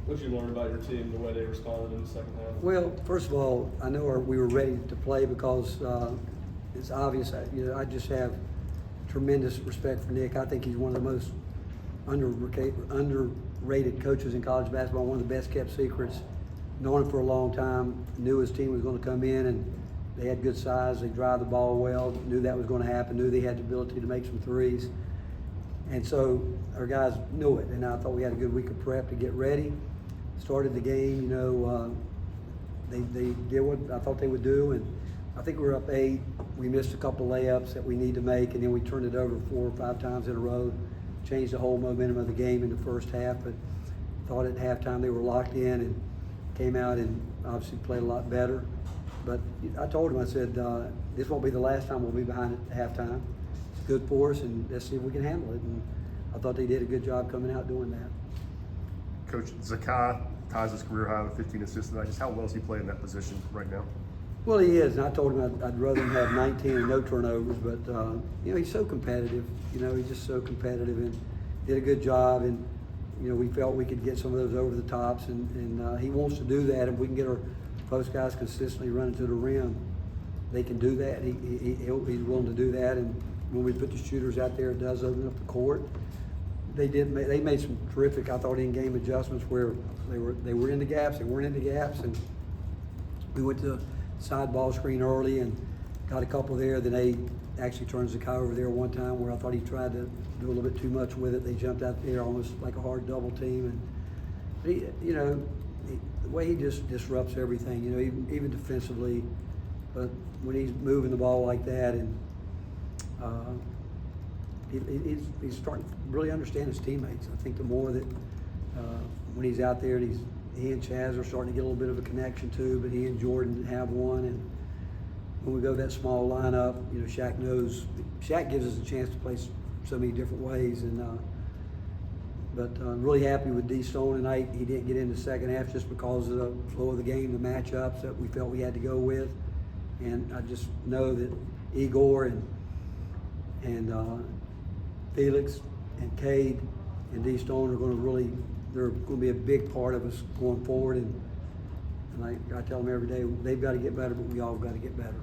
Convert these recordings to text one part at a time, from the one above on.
What you learned about your team, the way they responded in the second half? Well, first of all, I know we were ready to play because it's obvious. I just have tremendous respect for Nick. I think he's one of the most underrated coaches in college basketball, one of the best kept secrets. Known him for a long time, knew his team was going to come in and they had good size, they drive the ball well, knew that was going to happen, knew they had the ability to make some threes. And so our guys knew it, and I thought we had a good week of prep to get ready. Started the game, they did what I thought they would do, and I think we were up 8. We missed a couple layups that we need to make, and then we turned it over 4 or 5 times in a row. Changed the whole momentum of the game in the first half, but thought at halftime they were locked in and came out and obviously played a lot better. But I told him, I said, this won't be the last time we'll be behind at halftime. It's good for us, and let's see if we can handle it. And I thought they did a good job coming out doing that. Coach, Zakai ties his career high with 15 assists tonight. Just how well is he playing that position right now? Well, he is, and I told him I'd rather him have 19 and no turnovers, but he's so competitive. He's just so competitive and did a good job. And we felt we could get some of those over the tops, and he wants to do that. If we can get our post guys consistently running to the rim, they can do that. He's willing to do that. And when we put the shooters out there, it does open up the court. They made some terrific, I thought, in-game adjustments where they were in the gaps, they weren't in the gaps, and we went to side ball screen early and got a couple there. Then they actually turned Zakai over there one time where I thought he tried to do a little bit too much with it. They jumped out there almost like a hard double team, and the way he just disrupts everything, even defensively. But when he's moving the ball like that, and he's starting to really understand his teammates. I think the more that when he's out there, and he and Chaz are starting to get a little bit of a connection too, but he and Jordan have one. And when we go that small lineup, Shaq knows. Shaq gives us a chance to play so many different ways. And but I'm really happy with D Stone tonight. He didn't get in the second half just because of the flow of the game, the matchups that we felt we had to go with. And I just know that Igor and Felix and Cade and D Stone are they're going to be a big part of us going forward. And I tell them every day, they've got to get better, but we all got to get better.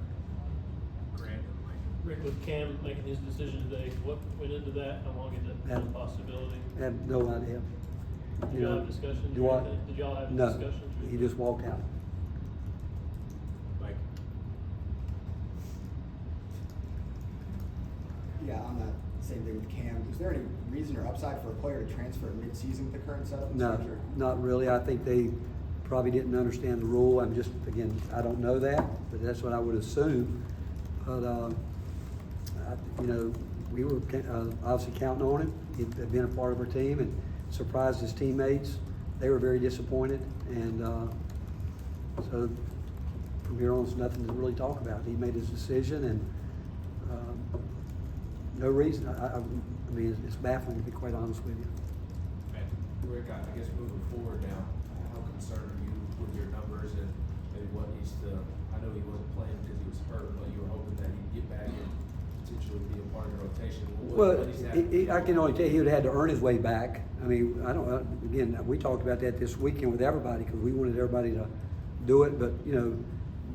Rick, with Cam making his decision today, what went into that? How long is that a possibility? I have no idea. Did y'all have discussions? Do what? Did y'all have No, discussions? he just walked out. Mike. Yeah, on that same thing with Cam, is there any reason or upside for a player to transfer mid-season with the current setup? No, not really. I think they probably didn't understand the rule. Again, I don't know that, but that's what I would assume. But we were obviously counting on him. He had been a part of our team and surprised his teammates. They were very disappointed, and so from here on, there's nothing to really talk about. He made his decision, and no reason. I mean, it's baffling, to be quite honest with you. Rick, I guess moving forward now, how concerned are you with your numbers and maybe what needs to, I know he wasn't playing because he was hurt, but you were hoping that he'd get back and potentially be a part of the rotation. Well, I can only tell you he would have had to earn his way back. I mean, again, we talked about that this weekend with everybody because we wanted everybody to do it, but,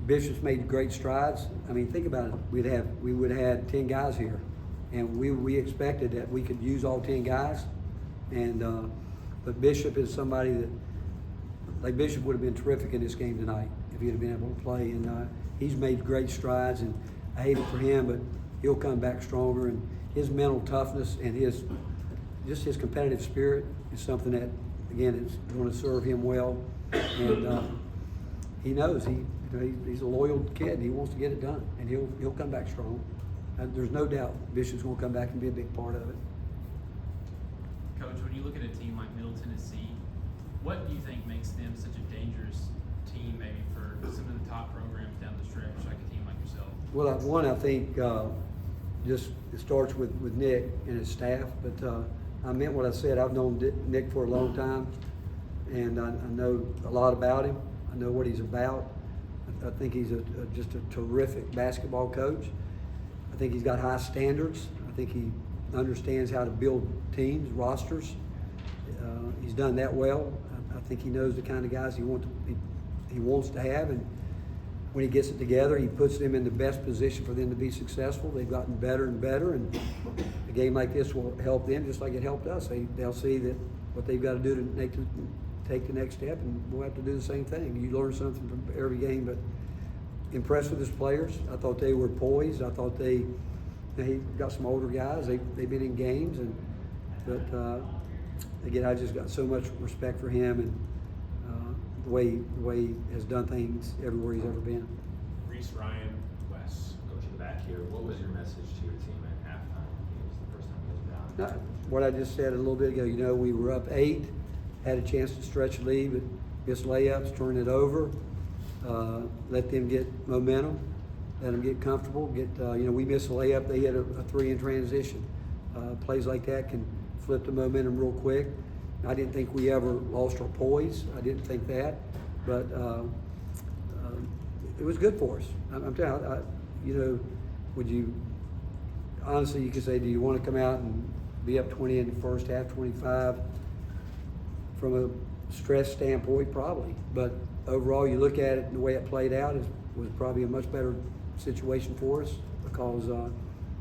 Bishop's made great strides. I mean, think about it. We would have had 10 guys here, and we expected that we could use all 10 guys. And but Bishop is somebody that, Bishop would have been terrific in this game tonight if he had been able to play. And he's made great strides, and I hate it for him, but he'll come back stronger. And his mental toughness and his competitive spirit is something that, again, it's going to serve him well. And he knows he's a loyal kid, and he wants to get it done, and he'll come back strong. There's no doubt Bishop's going to come back and be a big part of it. Coach, when you look at a team like Middle Tennessee, what do you think makes them such a dangerous team maybe for some of the top programs down the stretch, like a team like yourself? Well, one, I think just it starts with Nick and his staff, but I meant what I said. I've known Nick for a long time, and I know a lot about him. I know what he's about. I think he's just a terrific basketball coach. I think he's got high standards. I think he understands how to build teams, rosters. He's done that well. I I think he knows the kind of guys he wants to have, and when he gets it together, he puts them in the best position for them to be successful. They've gotten better and better, and a game like this will help them just like it helped us. They'll see that what they've got to do to take the next step, and we'll have to do the same thing. You learn something from every game, but impressed with his players. I thought they were poised. I thought they got some older guys. They've been in games, but again, I just got so much respect for him and the way he has done things everywhere he's ever been. Reese, Ryan, Wes, go to the back here. What was your message to your team at halftime? It was the first time you guys were down. What I just said a little bit ago, we were up 8, had a chance to stretch the lead, but missed layups, turn it over, let them get momentum, let them get comfortable. We missed a layup, they hit a 3 in transition. Plays like that can flip the momentum real quick. I didn't think we ever lost our poise. I didn't think that, but it was good for us. I'm telling you, would you honestly, you could say, do you want to come out and be up 20 in the first half, 25? From a stress standpoint, probably. But overall, you look at it and the way it played out, it was probably a much better situation for us because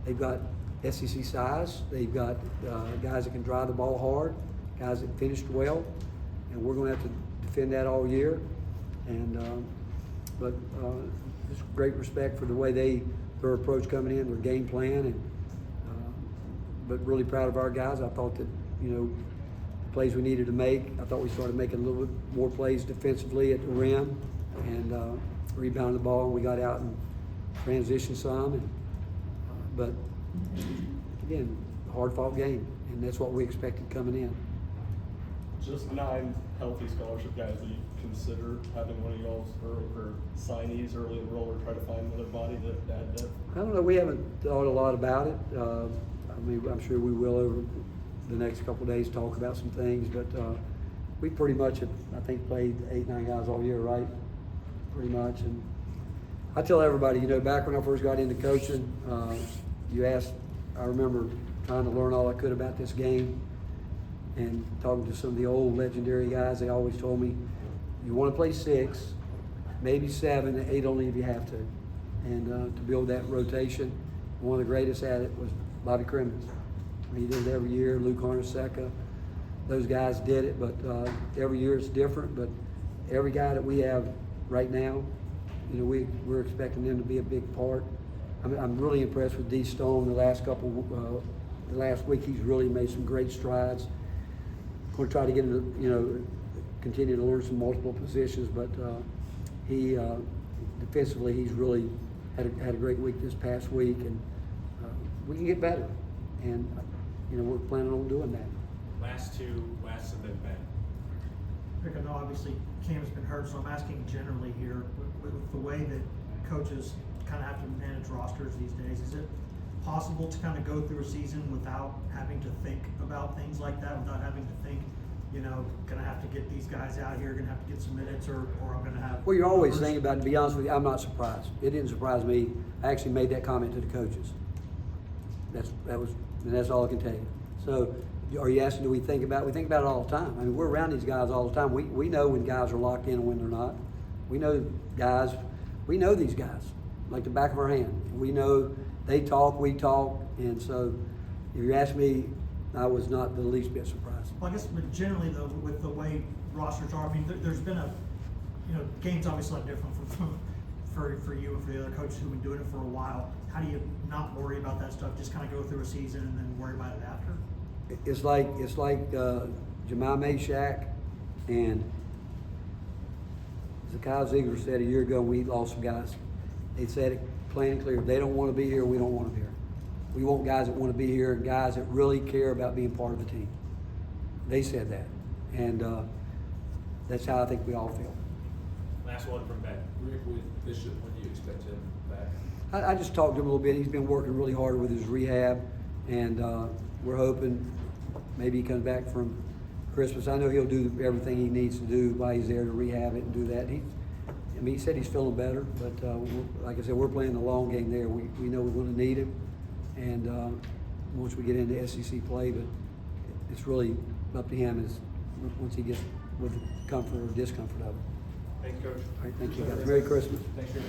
they've got SEC size. They've got guys that can drive the ball hard, guys that finished well, and we're going to have to defend that all year. And but just great respect for the way their approach coming in, their game plan, and but really proud of our guys. I thought that the plays we needed to make, I thought we started making a little bit more plays defensively at the rim and rebounded the ball, and we got out and transitioned some. And, but again, hard-fought game, and that's what we expected coming in. Just 9 healthy scholarship guys. Do you consider having one of y'all's or signees early enroll or try to find another body to add depth? I don't know. We haven't thought a lot about it. I'm sure we will over the next couple of days talk about some things, but we pretty much have, I think, played 8-9 guys all year, right? Pretty much. And I tell everybody, back when I first got into coaching, I remember trying to learn all I could about this game and talking to some of the old legendary guys. They always told me, you want to play 6, maybe 7, 8 only if you have to. And to build that rotation, one of the greatest at it was Bobby Crimmins. He did it every year. Luke Hornacek, those guys did it, but every year it's different. But every guy that we have right now, we're expecting them to be a big part. I'm really impressed with D. Stone. The last week he's really made some great strides. Going to try to get him to continue to learn some multiple positions, but he defensively he's really had a great week this past week, and we can get better. And we're planning on doing that. Last 2, Wes and then Ben. Rick, I know obviously Cam's been hurt, so I'm asking generally here, with the way that coaches kind of have to manage rosters these days, is it possible to kind of go through a season without having to think about things like that, without having to think, gonna have to get these guys out here, gonna have to get some minutes, or I'm gonna have... Well, you're always thinking about it. To be honest with you, I'm not surprised. It didn't surprise me. I actually made that comment to the coaches. That's all I can tell you. So, are you asking, do we think about it? We think about it all the time. I mean, we're around these guys all the time. We know when guys are locked in and when they're not. We know these guys like the back of our hand. We know they talk, we talk, and so if you ask me, I was not the least bit surprised. Well, I guess, but generally though, with the way rosters are, I mean, there's been game's obviously a lot different for you and for the other coaches who've been doing it for a while. How do you not worry about that stuff? Just kind of go through a season and then worry about it after? It's like Jemai Meshack and Zakai Ziegler said a year ago when we lost some guys. They said it plain and clear. They don't want to be here. We don't want to be here. We want guys that want to be here and guys that really care about being part of the team. They said that. And that's how I think we all feel. Last one from Ben. Rick, with Bishop, when do you expect him back? I just talked to him a little bit. He's been working really hard with his rehab, and we're hoping maybe he comes back from Christmas. I know he'll do everything he needs to do while he's there to rehab it and do that. He said he's feeling better, but like I said, we're playing the long game there. We know we're going to need him, and once we get into SEC play, but it's really up to him as once he gets with the comfort or discomfort of it. Thanks, Coach. All right, thank you guys. Merry Christmas. Thanks for your